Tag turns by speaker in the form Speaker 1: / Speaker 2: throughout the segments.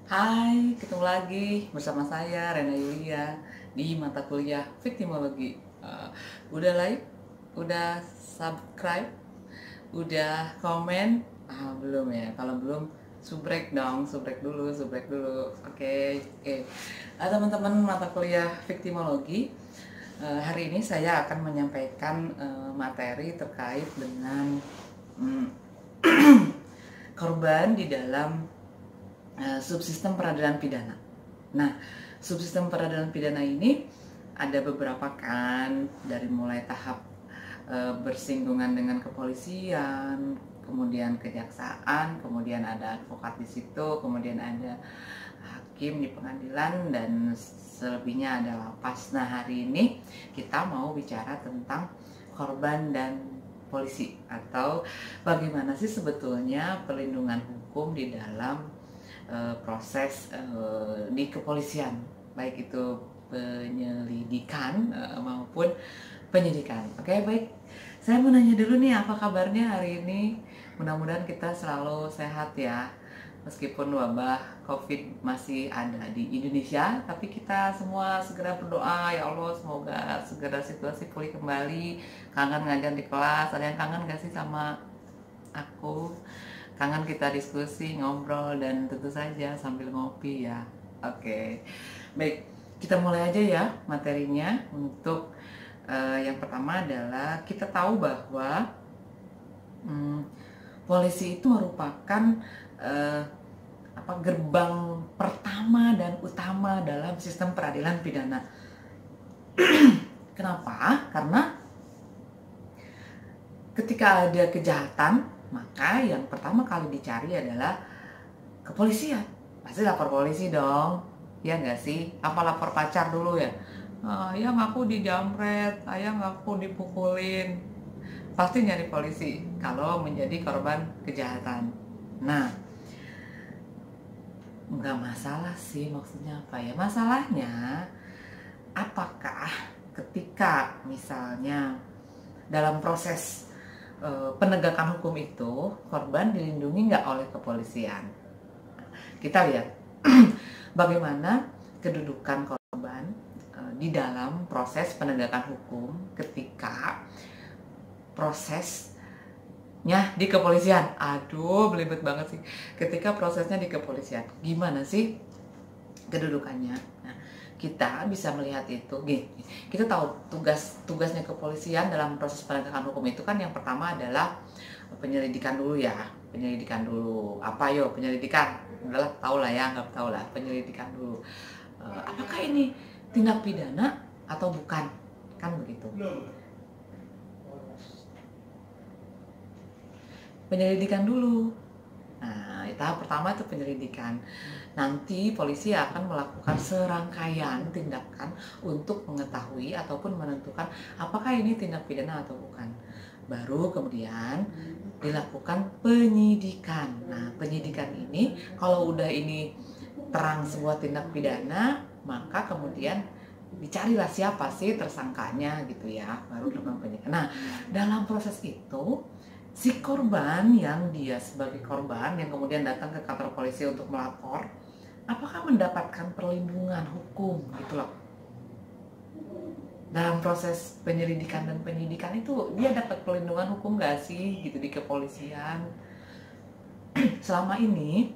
Speaker 1: Hai, ketemu lagi bersama saya Rena Yulia di mata kuliah Viktimologi. Udah like, udah subscribe, udah komen? Belum ya. Kalau belum, subrek dong, subrek dulu. Oke, oke. Teman-teman mata kuliah Viktimologi, hari ini saya akan menyampaikan materi terkait dengan mm, korban di dalam subsistem peradilan pidana. Nah, subsistem peradilan pidana ini ada beberapa kan, dari mulai tahap bersinggungan dengan kepolisian, kemudian kejaksaan, kemudian ada advokat di situ, kemudian ada hakim di pengadilan, dan selebihnya ada lapas. Nah, hari ini kita mau bicara tentang korban dan polisi, atau bagaimana sih sebetulnya perlindungan hukum di dalam proses di kepolisian, baik itu penyelidikan maupun penyidikan. Oke, baik. Saya mau nanya dulu nih, apa kabarnya hari ini? Mudah-mudahan kita selalu sehat ya. Meskipun wabah COVID masih ada di Indonesia, tapi kita semua segera berdoa, ya Allah, semoga segera situasi pulih kembali. Kangen ngajar di kelas, ada yang kangen gak sih sama aku? Kangen kita diskusi, ngobrol, dan tentu saja sambil ngopi ya. Oke, baik, kita mulai aja ya materinya. Untuk yang pertama adalah kita tahu bahwa polisi itu merupakan gerbang pertama dan utama dalam sistem peradilan pidana. Kenapa? Karena ketika ada kejahatan, maka yang pertama kali dicari adalah kepolisian. Pasti lapor polisi dong, ya nggak sih? Apa lapor pacar dulu ya? Ayah ngaku dijamret, ayah ngaku dipukulin. Pasti nyari polisi kalau menjadi korban kejahatan. Nah, nggak masalah sih, maksudnya apa ya? Masalahnya, apakah ketika misalnya dalam proses penegakan hukum itu korban dilindungi nggak oleh kepolisian? Kita lihat bagaimana kedudukan korban di dalam proses penegakan hukum ketika prosesnya di kepolisian. Aduh, belibet banget sih. Ketika prosesnya di kepolisian, gimana sih kedudukannya? Nah, kita bisa melihat itu gini. Kita tahu tugasnya kepolisian dalam proses penegakan hukum itu kan yang pertama adalah penyelidikan dulu ya. Penyelidikan dulu. Apa yo penyelidikan? Udahlah, tahu lah ya, nggak tahu lah. Penyelidikan dulu. Apakah ini tindak pidana atau bukan? Kan begitu. Penyelidikan dulu. Nah, tahap pertama itu penyelidikan. Nanti polisi akan melakukan serangkaian tindakan untuk mengetahui ataupun menentukan apakah ini tindak pidana atau bukan. Baru kemudian dilakukan penyidikan. Nah, penyidikan ini kalau udah ini terang sebuah tindak pidana, maka kemudian dicarilah siapa sih tersangkanya gitu ya, baru dilakukan penyidikan. Nah, dalam proses itu si korban yang dia sebagai korban yang kemudian datang ke kantor polisi untuk melapor, apakah mendapatkan perlindungan hukum gitu loh. Dalam proses penyelidikan dan penyidikan itu dia dapat perlindungan hukum gak sih gitu di kepolisian? Selama ini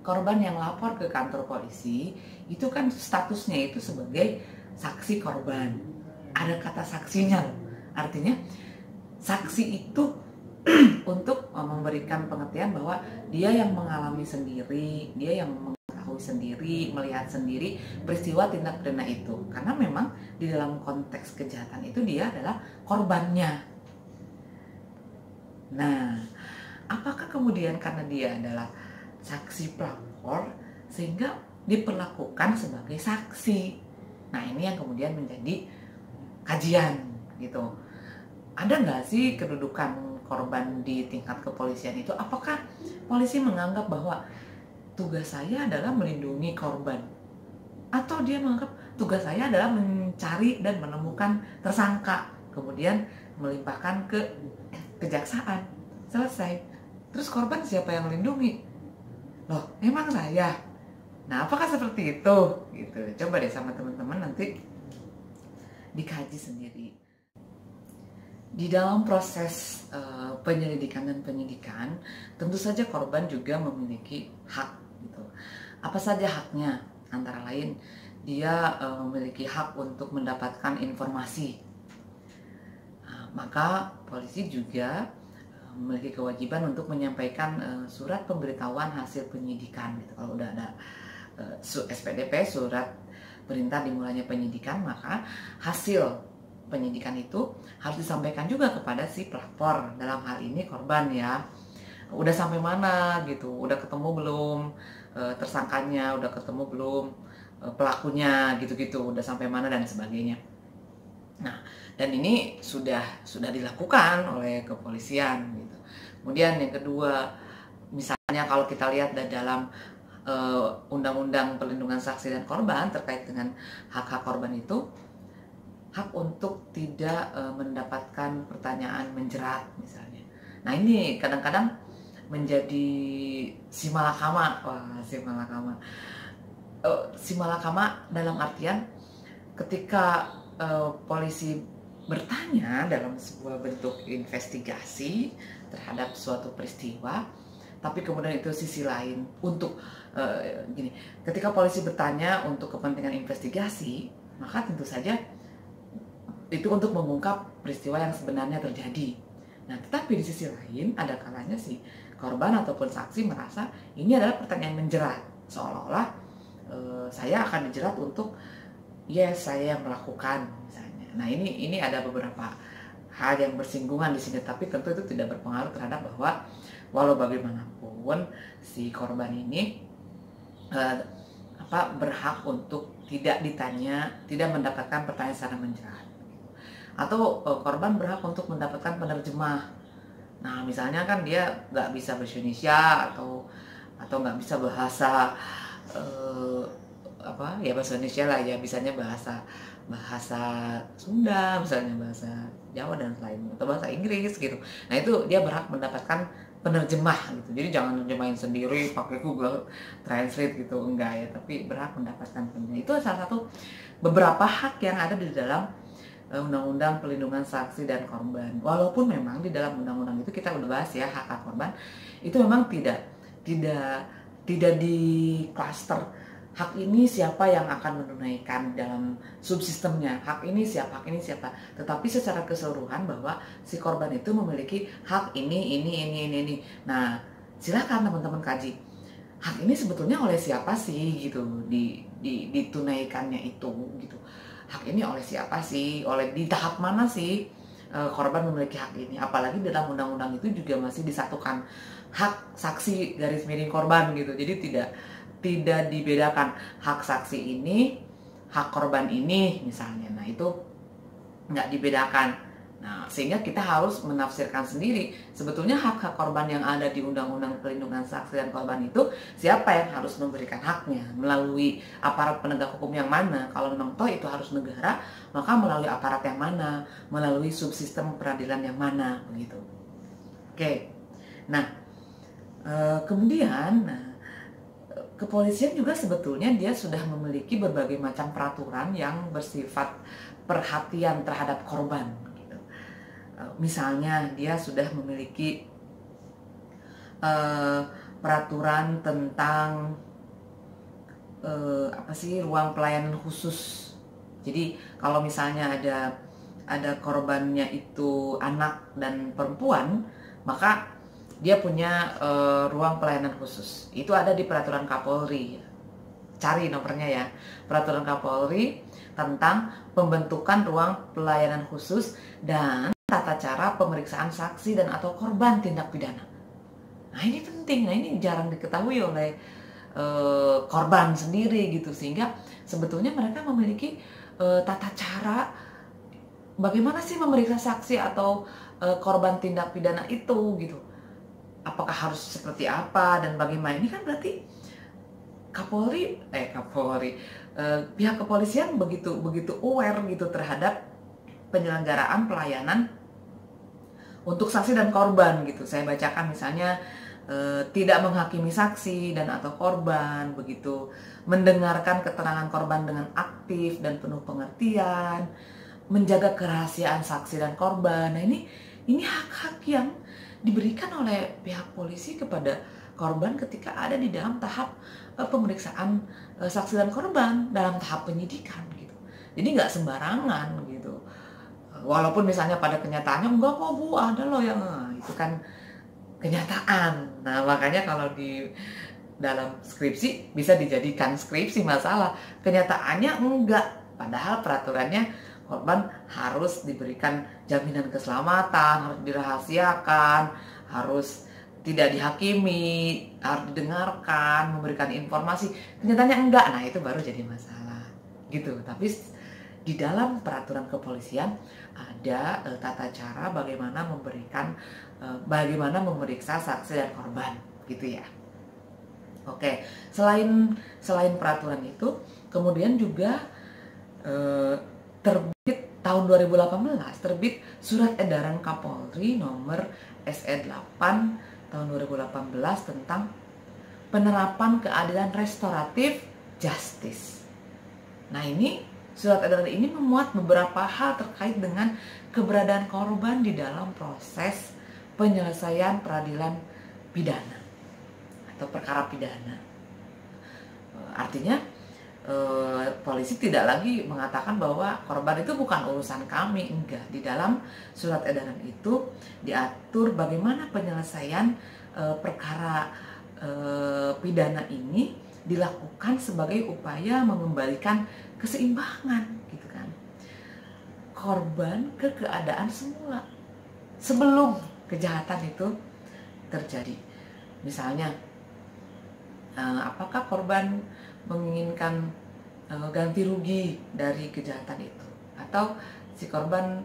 Speaker 1: korban yang lapor ke kantor polisi itu kan statusnya itu sebagai saksi korban. Ada kata saksinya, artinya saksi itu untuk memberikan pengertian bahwa dia yang mengalami sendiri, dia yang mengetahui sendiri, melihat sendiri peristiwa tindak pidana itu. Karena memang di dalam konteks kejahatan itu dia adalah korbannya. Nah, apakah kemudian karena dia adalah saksi pelapor sehingga diperlakukan sebagai saksi? Nah, ini yang kemudian menjadi kajian gitu. Ada nggak sih kedudukan korban di tingkat kepolisian itu? Apakah polisi menganggap bahwa tugas saya adalah melindungi korban, atau dia menganggap tugas saya adalah mencari dan menemukan tersangka, kemudian melimpahkan ke kejaksaan, selesai. Terus korban siapa yang melindungi? Loh, emang saya? Nah, apakah seperti itu? Gitu. Coba deh sama teman-teman nanti dikaji sendiri. Di dalam proses penyelidikan dan penyidikan, tentu saja korban juga memiliki hak. Gitu. Apa saja haknya? Antara lain, dia memiliki hak untuk mendapatkan informasi. Nah, maka polisi juga memiliki kewajiban untuk menyampaikan surat pemberitahuan hasil penyidikan. Gitu. Kalau udah ada SPDP, surat perintah dimulainya penyidikan, maka hasil penyidikan itu harus disampaikan juga kepada si pelapor, dalam hal ini korban ya. Udah sampai mana gitu, udah ketemu belum tersangkanya, udah ketemu belum pelakunya gitu-gitu, udah sampai mana dan sebagainya. Nah, dan ini sudah dilakukan oleh kepolisian gitu. Kemudian yang kedua, misalnya kalau kita lihat dalam Undang-Undang Perlindungan Saksi dan Korban terkait dengan hak-hak korban itu, hak untuk tidak mendapatkan pertanyaan menjerat misalnya. Nah, ini kadang-kadang menjadi simalakama. Wah, simalakama. Simalakama dalam artian ketika polisi bertanya dalam sebuah bentuk investigasi terhadap suatu peristiwa, tapi kemudian itu sisi lain untuk gini, ketika polisi bertanya untuk kepentingan investigasi, maka tentu saja itu untuk mengungkap peristiwa yang sebenarnya terjadi. Nah, tetapi di sisi lain ada kalanya si korban ataupun saksi merasa ini adalah pertanyaan menjerat, seolah-olah saya akan dijerat untuk yes, saya yang melakukan misalnya. Nah, ini ada beberapa hal yang bersinggungan di sini, tapi tentu itu tidak berpengaruh terhadap bahwa walau bagaimanapun si korban ini berhak untuk tidak ditanya, tidak mendapatkan pertanyaan secara menjerat. Atau korban berhak untuk mendapatkan penerjemah. Nah, misalnya kan dia nggak bisa bahasa Indonesia atau nggak bisa bahasa bahasa Indonesia lah ya, bisanya bahasa Sunda misalnya, bahasa Jawa dan lain, atau bahasa Inggris gitu. Nah, itu dia berhak mendapatkan penerjemah gitu. Jadi jangan nerjemahin sendiri pakai Google Translate gitu, enggak ya, tapi berhak mendapatkan penerjemah. Itu salah satu beberapa hak yang ada di dalam Undang-Undang Perlindungan Saksi dan Korban. Walaupun memang di dalam undang-undang itu kita udah bahas ya, hak korban itu memang tidak di klaster. Hak ini siapa yang akan menunaikan dalam subsistemnya, hak ini siapa. Tetapi secara keseluruhan bahwa si korban itu memiliki hak ini. Nah, silakan teman-teman kaji. Hak ini sebetulnya oleh siapa sih gitu, ditunaikannya itu gitu. Hak ini oleh siapa sih? Di tahap mana sih korban memiliki hak ini? Apalagi dalam undang-undang itu juga masih disatukan hak saksi garis miring korban gitu. Jadi tidak dibedakan hak saksi ini, hak korban ini misalnya. Nah, itu nggak dibedakan. Nah, sehingga kita harus menafsirkan sendiri sebetulnya hak-hak korban yang ada di Undang-Undang Perlindungan Saksi dan Korban itu siapa yang harus memberikan haknya, melalui aparat penegak hukum yang mana. Kalau memang toh itu harus negara, maka melalui aparat yang mana, melalui subsistem peradilan yang mana, begitu. Oke. Nah, kemudian kepolisian juga sebetulnya dia sudah memiliki berbagai macam peraturan yang bersifat perhatian terhadap korban. Gitu. Misalnya dia sudah memiliki peraturan tentang ruang pelayanan khusus. Jadi kalau misalnya ada korbannya itu anak dan perempuan, maka dia punya ruang pelayanan khusus. Itu ada di peraturan Kapolri. Cari nomornya ya. Peraturan Kapolri tentang pembentukan ruang pelayanan khusus dan tata cara pemeriksaan saksi dan atau korban tindak pidana. Nah, ini penting. Nah, ini jarang diketahui oleh korban sendiri gitu. Sehingga sebetulnya mereka memiliki tata cara bagaimana sih memeriksa saksi atau korban tindak pidana itu gitu. Apakah harus seperti apa dan bagaimana? Ini kan berarti pihak kepolisian begitu aware gitu terhadap penyelenggaraan pelayanan untuk saksi dan korban gitu. Saya bacakan misalnya tidak menghakimi saksi dan atau korban, begitu, mendengarkan keterangan korban dengan aktif dan penuh pengertian, menjaga kerahasiaan saksi dan korban. Nah, ini hak-hak yang diberikan oleh pihak polisi kepada korban ketika ada di dalam tahap pemeriksaan saksi dan korban dalam tahap penyidikan gitu. Jadi nggak sembarangan gitu. Walaupun misalnya pada kenyataannya enggak kok Bu, ada loh yang itu kan kenyataan. Nah, makanya kalau di dalam skripsi bisa dijadikan skripsi masalah. Kenyataannya enggak, padahal peraturannya korban harus diberikan jaminan keselamatan, harus dirahasiakan, harus tidak dihakimi, harus didengarkan, memberikan informasi. Kenyataannya enggak, nah itu baru jadi masalah gitu. Tapi di dalam peraturan kepolisian ada tata cara bagaimana bagaimana memeriksa saksi dan korban gitu ya. Oke, selain peraturan itu, kemudian juga terbit tahun 2018 terbit Surat Edaran Kapolri nomor SE 8 tahun 2018 tentang penerapan keadilan restoratif justice. Nah, surat edaran ini memuat beberapa hal terkait dengan keberadaan korban di dalam proses penyelesaian peradilan pidana atau perkara pidana. Artinya polisi tidak lagi mengatakan bahwa korban itu bukan urusan kami, enggak. Di dalam surat edaran itu diatur bagaimana penyelesaian perkara pidana ini dilakukan sebagai upaya mengembalikan keseimbangan gitu kan, korban ke keadaan semula sebelum kejahatan itu terjadi. Misalnya apakah korban menginginkan ganti rugi dari kejahatan itu, atau si korban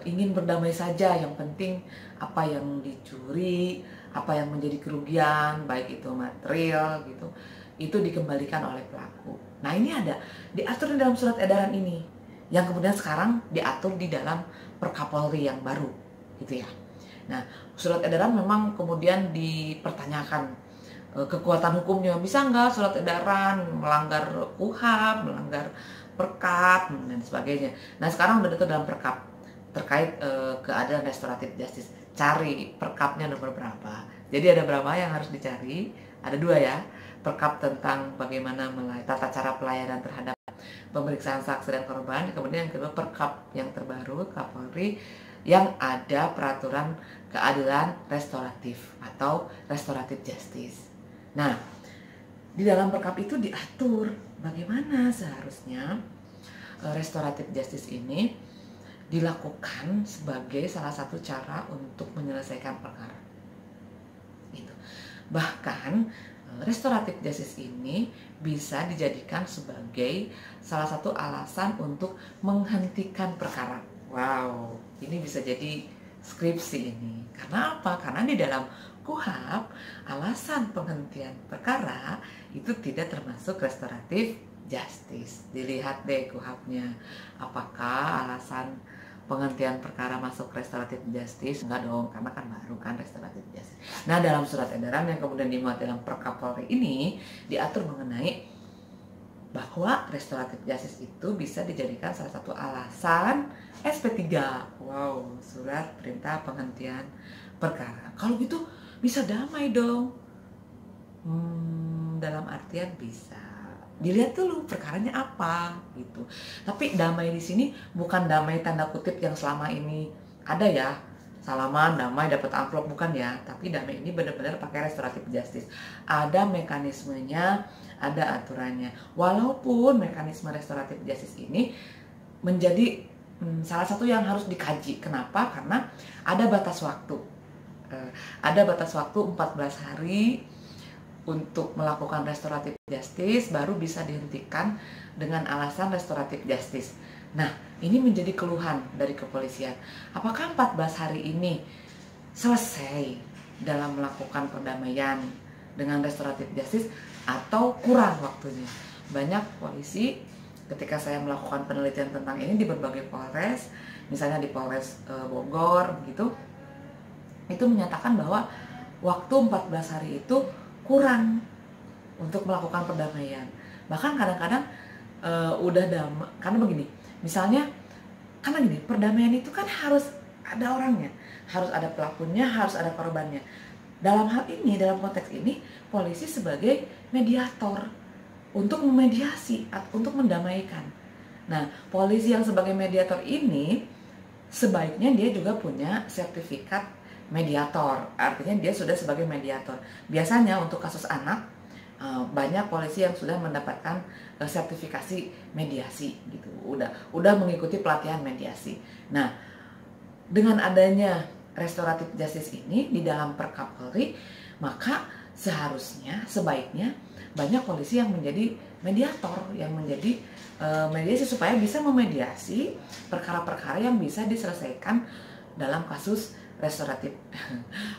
Speaker 1: ingin berdamai saja, yang penting apa yang dicuri, apa yang menjadi kerugian, baik itu material gitu, itu dikembalikan oleh pelaku. Nah, ini ada diatur di dalam surat edaran ini, yang kemudian sekarang diatur di dalam Perkapolri yang baru gitu ya. Nah, surat edaran memang kemudian dipertanyakan kekuatan hukumnya, bisa nggak surat edaran melanggar KUHP, melanggar Perkap dan sebagainya. Nah, sekarang udah itu dalam Perkap terkait keadilan restoratif justice. Cari Perkapnya nomor berapa. Jadi ada berapa yang harus dicari? Ada 2 ya. Perkap tentang bagaimana tata cara pelayanan terhadap pemeriksaan saksi dan korban. Kemudian yang kedua Perkap yang terbaru Kapolri yang ada peraturan keadilan restoratif atau restoratif justice. Nah, di dalam Perkap itu diatur bagaimana seharusnya restoratif justice ini dilakukan sebagai salah satu cara untuk menyelesaikan perkara. Itu. Bahkan restoratif justice ini bisa dijadikan sebagai salah satu alasan untuk menghentikan perkara. Wow, ini bisa jadi skripsi ini. Karena apa? Karena di dalam KUHP, alasan penghentian perkara itu tidak termasuk restoratif justice. Dilihat deh KUHP-nya, apakah alasan penghentian perkara masuk restoratif justice? Enggak dong, karena kan baru kan restoratif justice. Nah, dalam surat edaran yang kemudian dimuat dalam Perkapolri ini diatur mengenai bahwa restoratif justice itu bisa dijadikan salah satu alasan SP3. Wow, surat perintah penghentian perkara. Kalau gitu bisa damai dong. Dalam artian bisa dilihat dulu perkaranya apa gitu. Tapi damai di sini bukan damai tanda kutip yang selama ini ada ya, salaman damai dapat amplop, bukan ya. Tapi damai ini benar-benar pakai restoratif justice. Ada mekanismenya, ada aturannya. Walaupun mekanisme restoratif justice ini menjadi salah satu yang harus dikaji. Kenapa? Karena ada batas waktu. Ada batas waktu 14 hari untuk melakukan restoratif justice, baru bisa dihentikan dengan alasan restoratif justice. Nah, ini menjadi keluhan dari kepolisian. Apakah 14 hari ini selesai dalam melakukan perdamaian dengan restoratif justice atau kurang waktunya? Banyak polisi ketika saya melakukan penelitian tentang ini di berbagai Polres, misalnya di Polres Bogor gitu, itu menyatakan bahwa waktu 14 hari itu kurang untuk melakukan perdamaian. Bahkan kadang-kadang udah damai, karena begini, misalnya, karena gini, perdamaian itu kan harus ada orangnya, harus ada pelakunya, harus ada korbannya. Dalam hal ini, dalam konteks ini, polisi sebagai mediator untuk memediasi, untuk mendamaikan. Nah, polisi yang sebagai mediator ini, sebaiknya dia juga punya sertifikat mediator, artinya dia sudah sebagai mediator. Biasanya untuk kasus anak, banyak polisi yang sudah mendapatkan sertifikasi mediasi gitu, udah mengikuti pelatihan mediasi. Nah, dengan adanya restoratif justice ini di dalam Perkapolri, maka sebaiknya banyak polisi yang menjadi mediator, yang menjadi mediasi supaya bisa memediasi perkara-perkara yang bisa diselesaikan dalam kasus restoratif,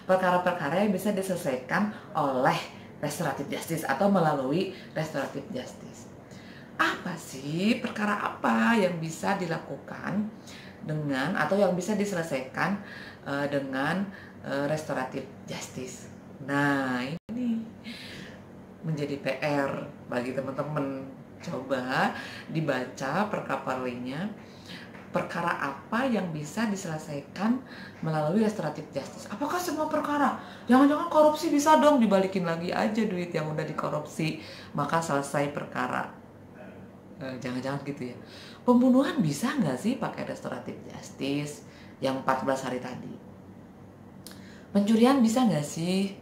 Speaker 1: perkara-perkara yang bisa diselesaikan oleh restoratif justice atau melalui restoratif justice. Apa sih, perkara apa yang bisa dilakukan dengan atau yang bisa diselesaikan dengan restoratif justice? Nah, ini menjadi PR bagi teman-teman. Coba dibaca Perkapolrinya, perkara apa yang bisa diselesaikan melalui restoratif justice. Apakah semua perkara? Jangan-jangan korupsi bisa dong, dibalikin lagi aja duit yang udah dikorupsi, maka selesai perkara. Jangan-jangan gitu ya. Pembunuhan bisa nggak sih pakai restoratif justice yang 14 hari tadi? Pencurian bisa nggak sih?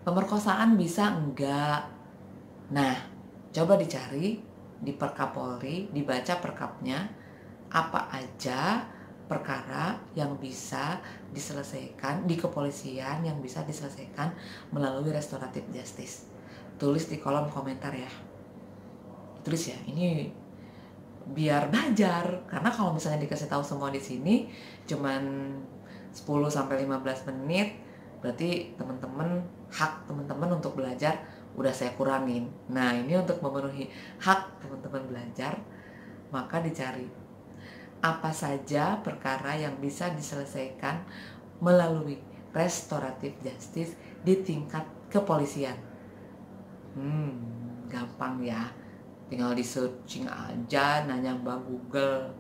Speaker 1: Pemerkosaan bisa enggak? Nah, coba dicari di Perkapolri, dibaca perkapnya, apa aja perkara yang bisa diselesaikan di kepolisian, yang bisa diselesaikan melalui restoratif justice. Tulis di kolom komentar ya. Tulis ya, ini biar belajar, karena kalau misalnya dikasih tahu semua di sini cuman 10-15 menit, berarti hak teman-teman untuk belajar udah saya kurangin. Nah, ini untuk memenuhi hak teman-teman belajar, maka dicari apa saja perkara yang bisa diselesaikan melalui restoratif justice di tingkat kepolisian. Gampang ya, tinggal di searching aja, nanya Mbak Google,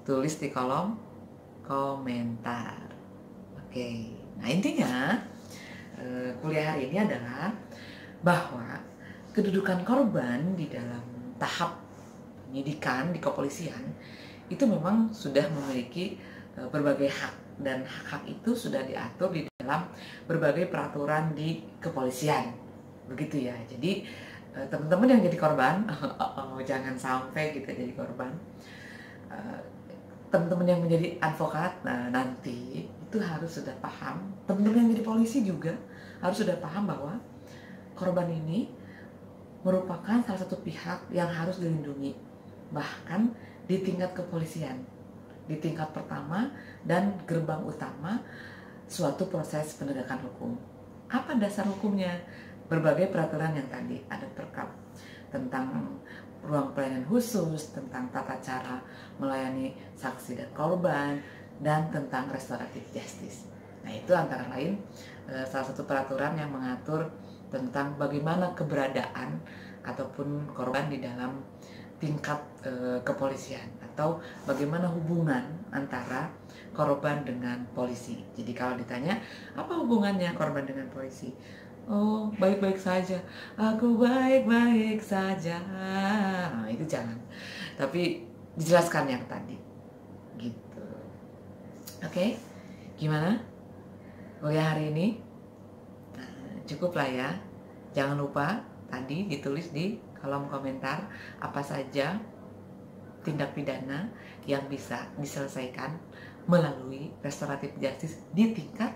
Speaker 1: tulis di kolom komentar. Oke, nah intinya kuliah hari ini adalah bahwa kedudukan korban di dalam tahap penyidikan di kepolisian itu memang sudah memiliki berbagai hak, dan hak-hak itu sudah diatur di dalam berbagai peraturan di kepolisian, begitu ya. Jadi teman-teman yang jadi korban, jangan sampai kita jadi korban. Teman-teman yang menjadi advokat, nah nanti itu harus sudah paham. Teman-teman yang jadi polisi juga harus sudah paham bahwa korban ini merupakan salah satu pihak yang harus dilindungi, bahkan di tingkat kepolisian, di tingkat pertama dan gerbang utama suatu proses penegakan hukum. Apa dasar hukumnya? Berbagai peraturan yang tadi ada perkap tentang ruang pelayanan khusus, tentang tata cara melayani saksi dan korban, dan tentang restoratif justice. Nah, itu antara lain salah satu peraturan yang mengatur tentang bagaimana keberadaan ataupun korban di dalam tingkat kepolisian, atau bagaimana hubungan antara korban dengan polisi. Jadi kalau ditanya apa hubungannya korban dengan polisi, oh baik-baik saja, aku baik-baik saja, nah, itu jangan, tapi dijelaskan yang tadi gitu. Oke, gimana kuliah hari ini? Nah, cukup lah ya, jangan lupa tadi ditulis di kolom komentar apa saja tindak pidana yang bisa diselesaikan melalui restoratif justice di tingkat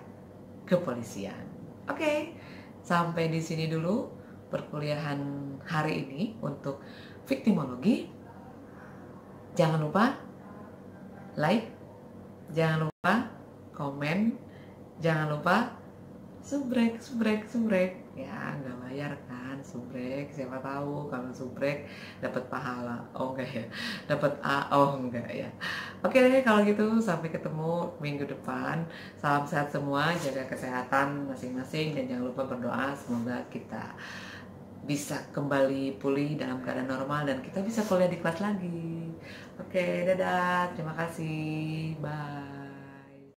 Speaker 1: kepolisian. Oke, sampai di sini dulu perkuliahan hari ini untuk viktimologi. Jangan lupa like, jangan lupa komen, jangan lupa subrek ya, nggak bayar kan. subrek, siapa tahu kalau subrek dapat pahala. Oh enggak ya, dapat A. Oh enggak ya. Oke deh kalau gitu, sampai ketemu minggu depan. Salam sehat semua, jaga kesehatan masing-masing dan jangan lupa berdoa semoga kita bisa kembali pulih dalam keadaan normal dan kita bisa kuliah di kelas lagi. Oke, dadah, terima kasih, bye.